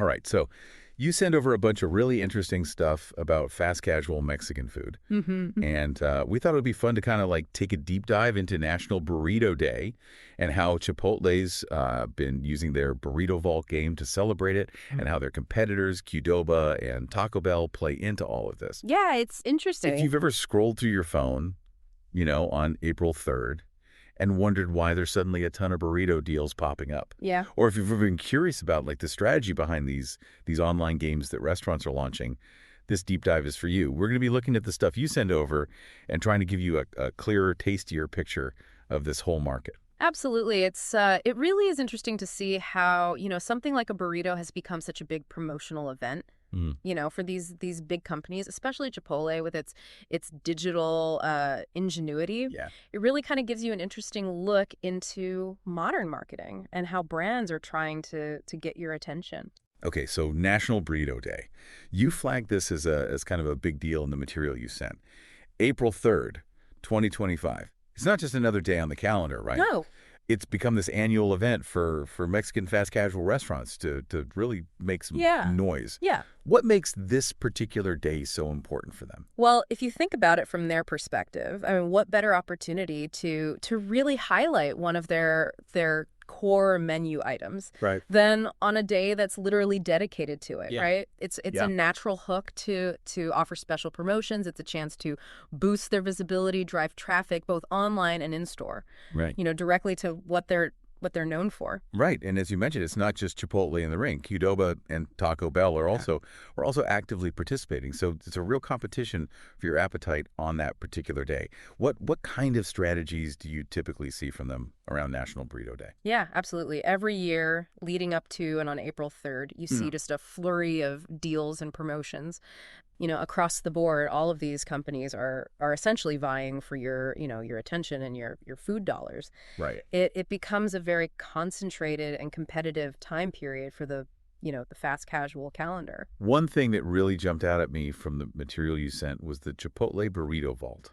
All right, so you send over a bunch of really interesting stuff about fast casual Mexican food. And we thought it would be fun to kind of like take a deep dive into National Burrito Day and how Chipotle's been using their Burrito Vault game to celebrate it and how their competitors, Qdoba and Taco Bell, play into all of this. Yeah, it's interesting. If you've ever scrolled through your phone, on April 3rd and wondered why there's suddenly a ton of burrito deals popping up. Yeah. Or if you've ever been curious about like the strategy behind these online games that restaurants are launching, this deep dive is for you. We're going to be looking at the stuff you send over and trying to give you a clearer, tastier picture of this whole market. Absolutely. It really is interesting to see how, something like a burrito has become such a big promotional event. For these big companies, especially Chipotle with its digital ingenuity. Yeah. It really kind of gives you an interesting look into modern marketing and how brands are trying to get your attention. Okay, so National Burrito Day. You flagged this as kind of a big deal in the material you sent. April 3rd, 2025. It's not just another day on the calendar, right? No. It's become this annual event for Mexican fast casual restaurants to really make some noise. Yeah. What makes this particular day so important for them? Well, if you think about it from their perspective, I mean, what better opportunity to really highlight one of their core menu items than on a day that's literally dedicated to it, right? It's a natural hook to offer special promotions. It's a chance to boost their visibility, drive traffic both online and in store. Right. Directly to what they're known for. Right. And as you mentioned, it's not just Chipotle in the ring. Qdoba and Taco Bell are also actively participating. So it's a real competition for your appetite on that particular day. What kind of strategies do you typically see from them around National Burrito Day? Yeah, absolutely. Every year leading up to and on April 3rd, you see just a flurry of deals and promotions. Across the board, all of these companies are essentially vying for your attention and your food dollars. Right. It becomes a very concentrated and competitive time period for the fast casual calendar. One thing that really jumped out at me from the material you sent was the Chipotle Burrito Vault.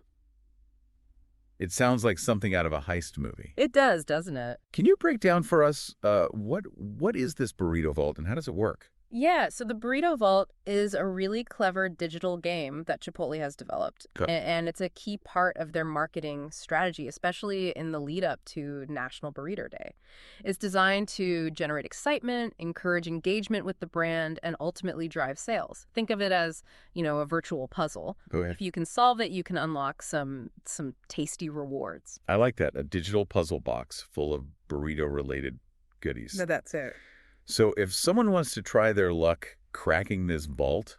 It sounds like something out of a heist movie. It does, doesn't it? Can you break down for us what is this Burrito Vault and how does it work? Yeah, so the Burrito Vault is a really clever digital game that Chipotle has developed. And it's a key part of their marketing strategy, especially in the lead up to National Burrito Day. It's designed to generate excitement, encourage engagement with the brand, and ultimately drive sales. Think of it as, a virtual puzzle. Go ahead. If you can solve it, you can unlock some tasty rewards. I like that. A digital puzzle box full of burrito-related goodies. No, that's it. So if someone wants to try their luck cracking this vault,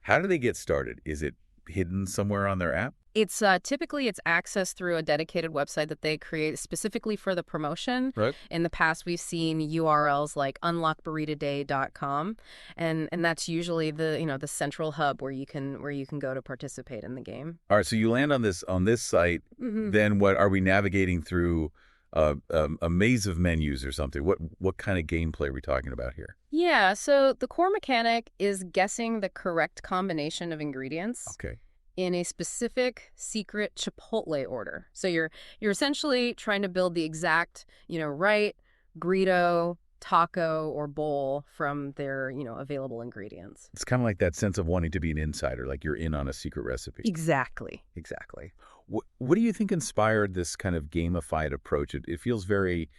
how do they get started? Is it hidden somewhere on their app? It's typically accessed through a dedicated website that they create specifically for the promotion. Right. In the past, we've seen URLs like unlockburritoday.com, and that's usually the central hub where you can go to participate in the game. All right, so you land on this site. Then what are we navigating through? A maze of menus or something. What kind of gameplay are we talking about here? Yeah, so the core mechanic is guessing the correct combination of ingredients. Okay. In a specific secret Chipotle order. So you're essentially trying to build the exact, right burrito, taco, or bowl from their, available ingredients. It's kind of like that sense of wanting to be an insider, like you're in on a secret recipe. Exactly. What do you think inspired this kind of gamified approach? It feels very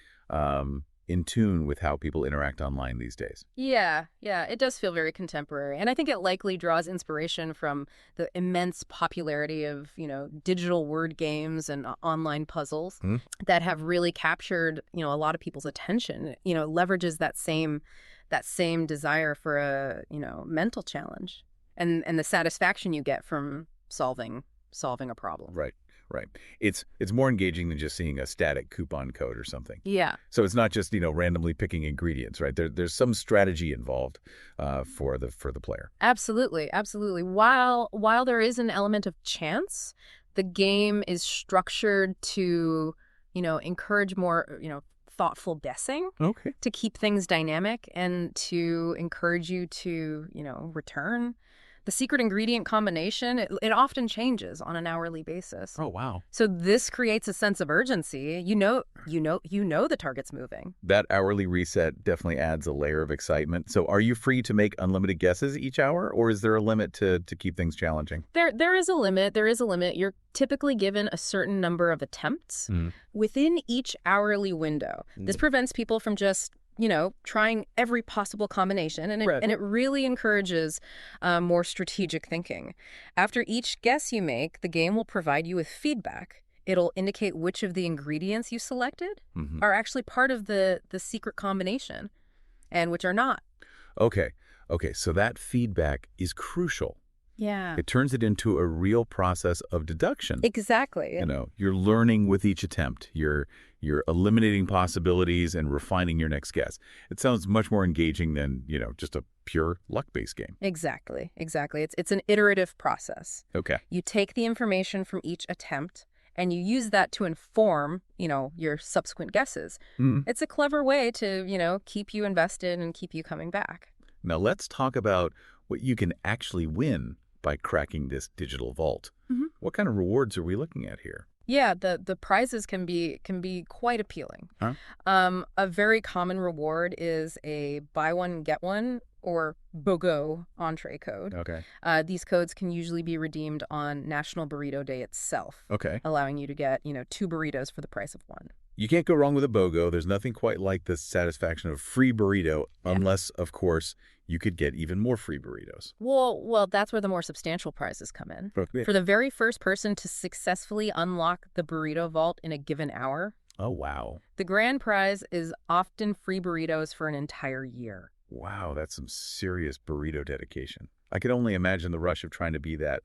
in tune with how people interact online these days. Yeah, it does feel very contemporary. And I think it likely draws inspiration from the immense popularity of, digital word games and online puzzles that have really captured, a lot of people's attention. Leverages that same desire for a, mental challenge and the satisfaction you get from solving a problem. Right. It's more engaging than just seeing a static coupon code or something. Yeah. So it's not just, randomly picking ingredients, right? There's some strategy involved for the player. Absolutely. While there is an element of chance, the game is structured to, encourage more, thoughtful guessing. Okay. To keep things dynamic and to encourage you to, return The secret ingredient combination, it often changes on an hourly basis. Oh, wow. So this creates a sense of urgency. You know the target's moving. That hourly reset definitely adds a layer of excitement. So are you free to make unlimited guesses each hour, or is there a limit to keep things challenging? There is a limit. There is a limit. You're typically given a certain number of attempts within each hourly window. This prevents people from just trying every possible combination, and it really encourages more strategic thinking. After each guess you make, the game will provide you with feedback. It'll indicate which of the ingredients you selected are actually part of the secret combination and which are not. Okay, so that feedback is crucial. Yeah. It turns it into a real process of deduction. Exactly. You're learning with each attempt. You're eliminating possibilities and refining your next guess. It sounds much more engaging than, just a pure luck-based game. Exactly. It's an iterative process. Okay. You take the information from each attempt and you use that to inform, your subsequent guesses. It's a clever way to, keep you invested and keep you coming back. Now let's talk about what you can actually win by cracking this digital vault. What kind of rewards are we looking at here? Yeah, the prizes can be quite appealing. Huh? A very common reward is a buy one get one or BOGO entree code. Okay. These codes can usually be redeemed on National Burrito Day itself. Okay. Allowing you to get 2 burritos for the price of 1. You can't go wrong with a BOGO. There's nothing quite like the satisfaction of free burrito, unless, of course, you could get even more free burritos. Well, that's where the more substantial prizes come in. Okay. For the very first person to successfully unlock the burrito vault in a given hour. Oh, wow. The grand prize is often free burritos for an entire year. Wow, that's some serious burrito dedication. I could only imagine the rush of trying to be that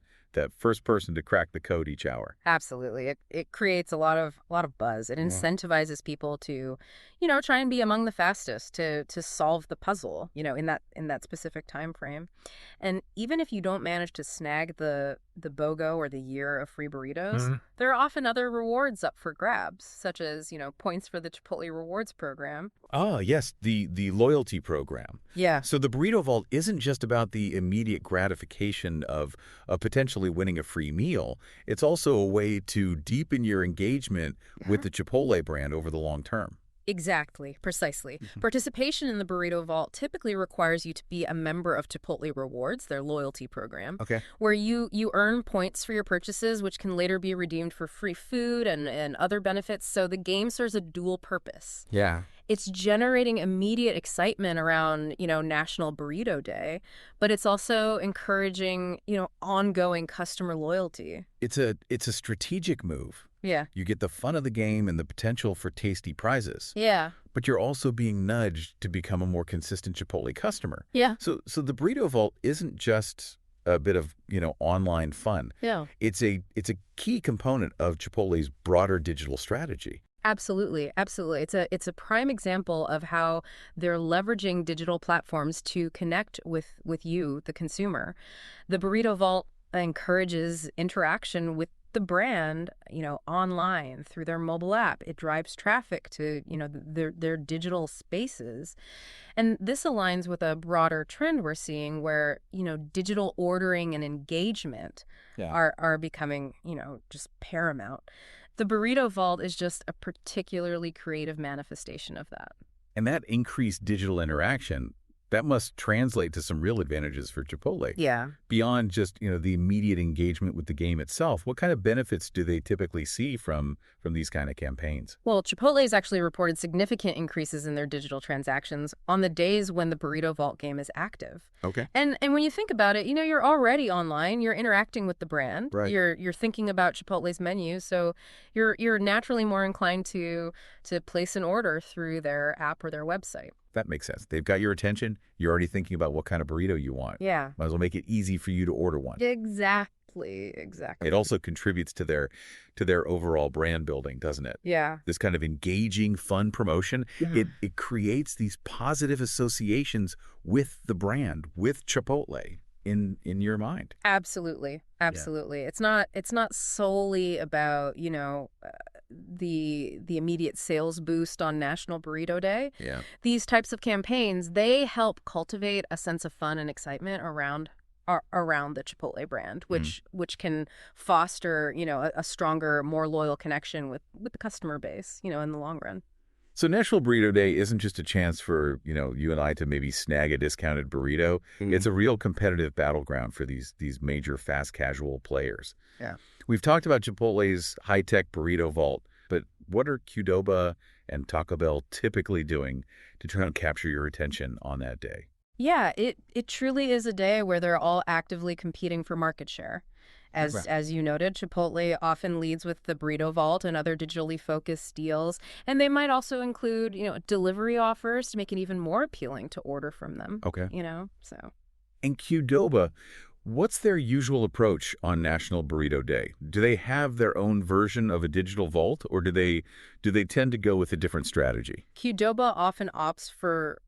first person to crack the code each hour. Absolutely. It creates a lot of buzz. It incentivizes people to, try and be among the fastest to solve the puzzle, in that specific time frame. And even if you don't manage to snag the BOGO or the year of free burritos, there are often other rewards up for grabs, such as, points for the Chipotle Rewards program. Oh, yes, the loyalty program. Yeah. So the Burrito Vault isn't just about the immediate gratification of potentially winning a free meal. It's also a way to deepen your engagement with the Chipotle brand over the long term. Exactly. Precisely. Participation in the Burrito Vault typically requires you to be a member of Chipotle Rewards, their loyalty program, where you earn points for your purchases, which can later be redeemed for free food and other benefits. So the game serves a dual purpose. Yeah. It's generating immediate excitement around, National Burrito Day, but it's also encouraging, ongoing customer loyalty. It's a strategic move. Yeah. You get the fun of the game and the potential for tasty prizes. Yeah. But you're also being nudged to become a more consistent Chipotle customer. Yeah. So the Burrito Vault isn't just a bit of, online fun. Yeah. It's a key component of Chipotle's broader digital strategy. Absolutely. It's a prime example of how they're leveraging digital platforms to connect with you, the consumer. The Burrito Vault encourages interaction with the brand, online through their mobile app. It drives traffic to, their digital spaces. And this aligns with a broader trend we're seeing where, digital ordering and engagement are becoming, just paramount. The Burrito Vault is just a particularly creative manifestation of that. And that increased digital interaction, that must translate to some real advantages for Chipotle. Yeah. Beyond just, the immediate engagement with the game itself, what kind of benefits do they typically see from these kind of campaigns? Well, Chipotle has actually reported significant increases in their digital transactions on the days when the Burrito Vault game is active. Okay. And when you think about it, you're already online, you're interacting with the brand, right. You're thinking about Chipotle's menu, so you're naturally more inclined to place an order through their app or their website. That makes sense. They've got your attention. You're already thinking about what kind of burrito you want. Yeah. Might as well make it easy for you to order one. Exactly. It also contributes to their overall brand building, doesn't it? Yeah. This kind of engaging, fun promotion, it creates these positive associations with the brand, with Chipotle in your mind. Absolutely. Yeah. It's not solely about, the immediate sales boost on National Burrito Day. Yeah. These types of campaigns, they help cultivate a sense of fun and excitement around around the Chipotle brand, Mm. which can foster, a stronger, more loyal connection with the customer base, in the long run. So National Burrito Day isn't just a chance for, you and I to maybe snag a discounted burrito. It's a real competitive battleground for these major fast casual players. Yeah. We've talked about Chipotle's high-tech burrito vault, but what are Qdoba and Taco Bell typically doing to try and capture your attention on that day? Yeah, it truly is a day where they're all actively competing for market share. Right. As you noted, Chipotle often leads with the Burrito Vault and other digitally focused deals, and they might also include, delivery offers to make it even more appealing to order from them. Okay. So. And Qdoba, what's their usual approach on National Burrito Day? Do they have their own version of a digital vault, or do they tend to go with a different strategy? Qdoba often opts for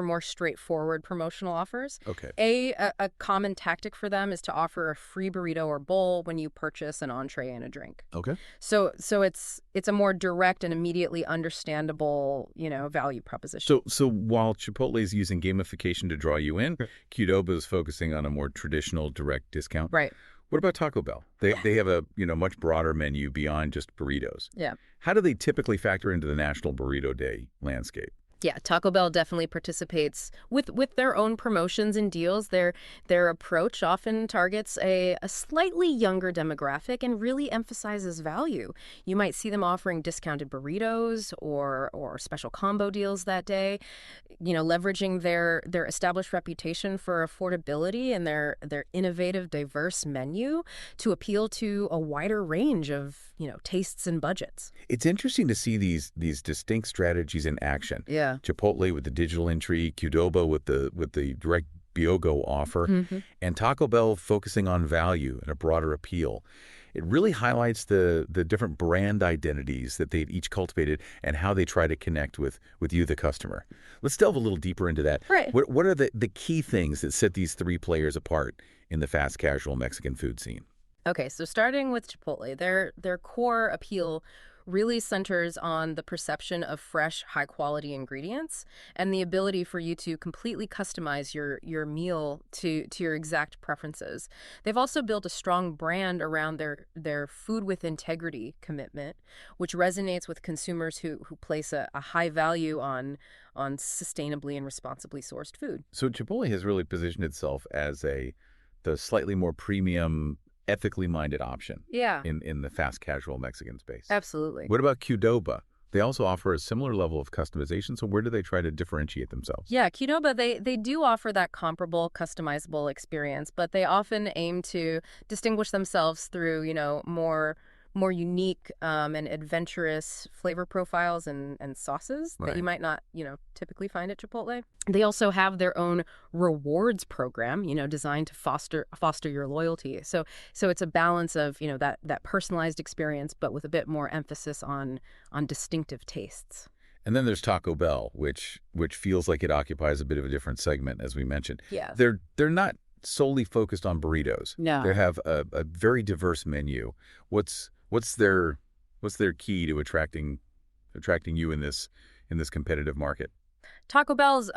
more straightforward promotional offers. Okay. A common tactic for them is to offer a free burrito or bowl when you purchase an entree and a drink. Okay. So it's a more direct and immediately understandable, value proposition. So while Chipotle is using gamification to draw you in, Qdoba is focusing on a more traditional direct discount. Right. What about Taco Bell? They have a much broader menu beyond just burritos. Yeah. How do they typically factor into the National Burrito Day landscape? Yeah, Taco Bell definitely participates with their own promotions and deals. Their approach often targets a slightly younger demographic and really emphasizes value. You might see them offering discounted burritos or special combo deals that day, leveraging their established reputation for affordability and their innovative, diverse menu to appeal to a wider range of, tastes and budgets. It's interesting to see these distinct strategies in action. Yeah. Chipotle with the digital entry, Qdoba with the direct BioGo offer, and Taco Bell focusing on value and a broader appeal. It really highlights the different brand identities that they've each cultivated and how they try to connect with you, the customer. Let's delve a little deeper into that. Right. What are the key things that set these three players apart in the fast casual Mexican food scene? Okay, so starting with Chipotle, their core appeal really centers on the perception of fresh, high-quality ingredients and the ability for you to completely customize your meal to your exact preferences. They've also built a strong brand around their food with integrity commitment, which resonates with consumers who place a high value on sustainably and responsibly sourced food. So Chipotle has really positioned itself as the slightly more premium, ethically minded option in the fast casual Mexican space. Absolutely. What about Qdoba? They also offer a similar level of customization, so where do they try to differentiate themselves? Yeah, Qdoba, they do offer that comparable, customizable experience, but they often aim to distinguish themselves through, more unique and adventurous flavor profiles and sauces that you might not, typically find at Chipotle. They also have their own rewards program, designed to foster your loyalty. So it's a balance of, that personalized experience, but with a bit more emphasis on distinctive tastes. And then there's Taco Bell, which feels like it occupies a bit of a different segment, as we mentioned. Yes. They're not solely focused on burritos. No. They have a very diverse menu. What's their key to attracting you in this competitive market? Taco Bell's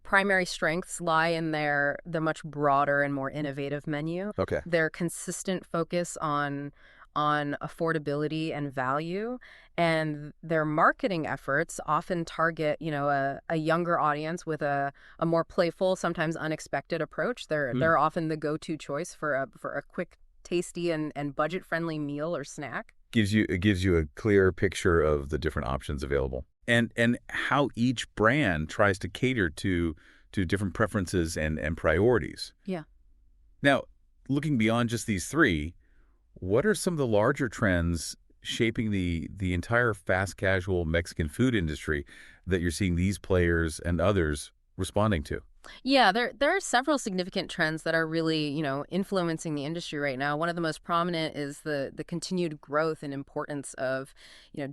primary strengths lie in their much broader and more innovative menu. Okay. Their consistent focus on affordability and value, and their marketing efforts often target, a younger audience with a more playful, sometimes unexpected approach. They're often the go-to choice for a quick, tasty and budget-friendly meal or snack. It gives you a clear picture of the different options available and how each brand tries to cater to different preferences and priorities. Yeah. Now, looking beyond just these three, what are some of the larger trends shaping the entire fast casual Mexican food industry that you're seeing these players and others responding to? Yeah, there are several significant trends that are really, influencing the industry right now. One of the most prominent is the continued growth and importance of,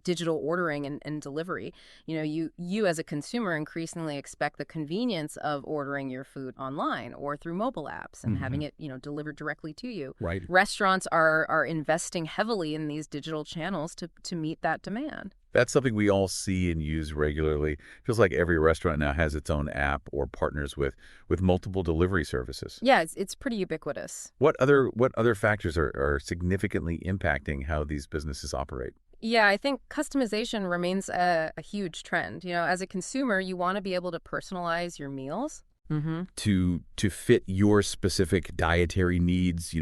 digital ordering and delivery. You as a consumer increasingly expect the convenience of ordering your food online or through mobile apps and having it, delivered directly to you. Right. Restaurants are investing heavily in these digital channels to meet that demand. That's something we all see and use regularly. Feels like every restaurant now has its own app or partners with multiple delivery services. Yeah, it's pretty ubiquitous. What other factors are significantly impacting how these businesses operate? Yeah, I think customization remains a huge trend. As a consumer, you want to be able to personalize your meals. To fit your specific dietary needs,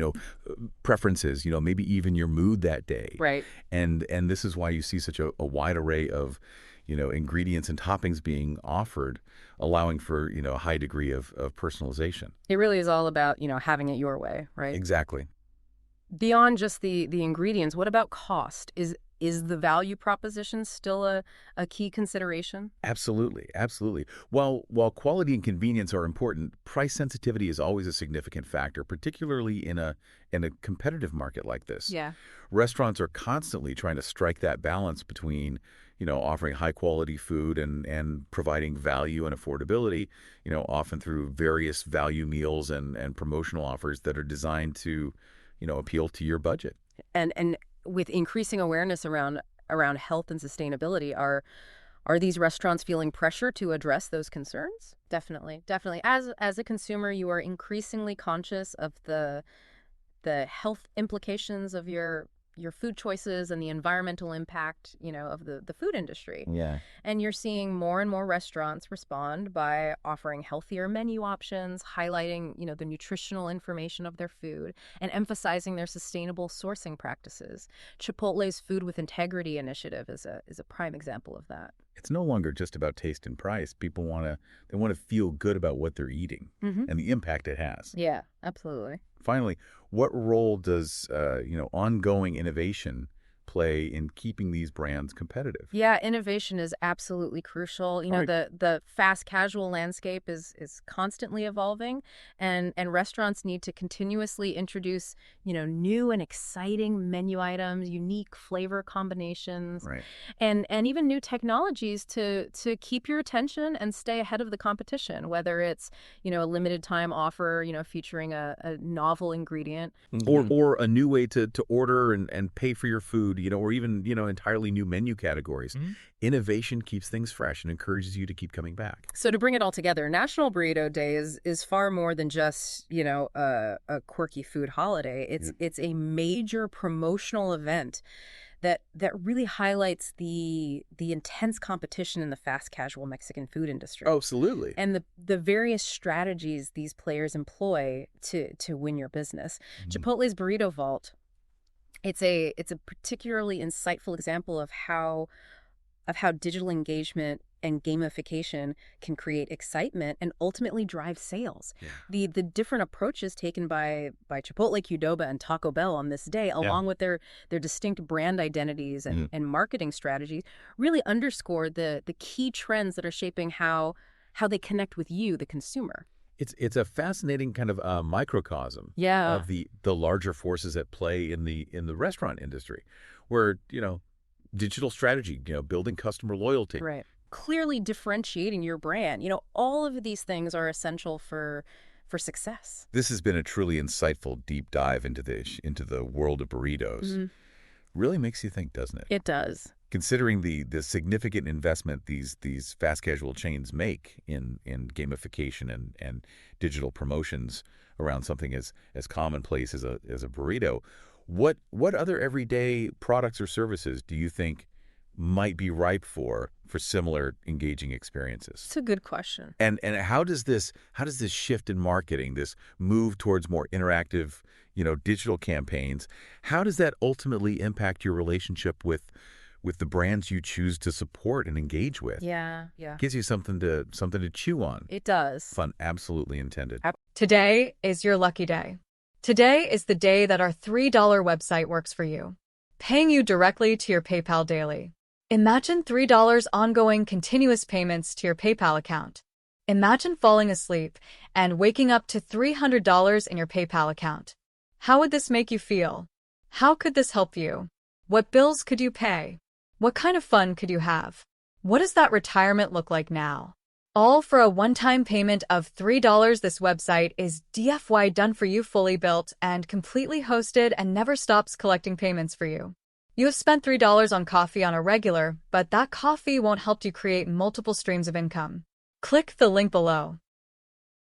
preferences, maybe even your mood that day. Right. And this is why you see such a wide array of, ingredients and toppings being offered, allowing for, a high degree of personalization. It really is all about, having it your way, right? Exactly. Beyond just the ingredients, what about cost? Is the value proposition still a key consideration? Absolutely, absolutely. While quality and convenience are important, price sensitivity is always a significant factor, particularly in a competitive market like this. Yeah. Restaurants are constantly trying to strike that balance between, offering high quality food and providing value and affordability, often through various value meals and promotional offers that are designed to, appeal to your budget. And with increasing awareness around health and sustainability, are these restaurants feeling pressure to address those concerns? Definitely. As a consumer, you are increasingly conscious of the health implications of your food choices and the environmental impact, of the food industry. Yeah. And you're seeing more and more restaurants respond by offering healthier menu options, highlighting, the nutritional information of their food, and emphasizing their sustainable sourcing practices. Chipotle's Food with Integrity initiative is a prime example of that. It's no longer just about taste and price. People want to feel good about what they're eating and the impact it has. Yeah, absolutely. Finally, what role does ongoing innovation play in keeping these brands competitive? Yeah, innovation is absolutely crucial. Right. The fast casual landscape is constantly evolving, and restaurants need to continuously introduce, new and exciting menu items, unique flavor combinations, Right. and even new technologies to keep your attention and stay ahead of the competition, whether it's, a limited time offer, featuring a novel ingredient. Or a new way to order and pay for your food, or even, entirely new menu categories. Innovation keeps things fresh and encourages you to keep coming back. So to bring it all together, National Burrito Day is far more than just, a quirky food holiday. It's a major promotional event that really highlights the intense competition in the fast casual Mexican food industry. Oh, absolutely. And the various strategies these players employ to win your business. Chipotle's Burrito Vault, it's a particularly insightful example of how digital engagement and gamification can create excitement and ultimately drive sales. Yeah. The different approaches taken by Chipotle, Qdoba, and Taco Bell on this day, along with their distinct brand identities and marketing strategies, really underscore the key trends that are shaping how they connect with you, the consumer. It's a fascinating kind of microcosm of the larger forces at play in the restaurant industry, where digital strategy, building customer loyalty, right, clearly differentiating your brand. All of these things are essential for success. This has been a truly insightful deep dive into the world of burritos. Really makes you think, doesn't it? It does. Considering the significant investment these fast casual chains make in gamification and digital promotions around something as commonplace as a burrito, what other everyday products or services do you think might be ripe for similar engaging experiences? It's a good question. And how does this shift in marketing, this move towards more interactive, digital campaigns, how does that ultimately impact your relationship with the brands you choose to support and engage with? Yeah. Gives you something to chew on. It does. Fun absolutely intended. Today is your lucky day. Today is the day that our $3 website works for you, paying you directly to your PayPal daily. Imagine $3 ongoing continuous payments to your PayPal account. Imagine falling asleep and waking up to $300 in your PayPal account. How would this make you feel? How could this help you? What bills could you pay? What kind of fun could you have? What does that retirement look like now? All for a one-time payment of $3. This website is DFY done for you, fully built and completely hosted, and never stops collecting payments for you. You have spent $3 on coffee on a regular, but that coffee won't help you create multiple streams of income. Click the link below.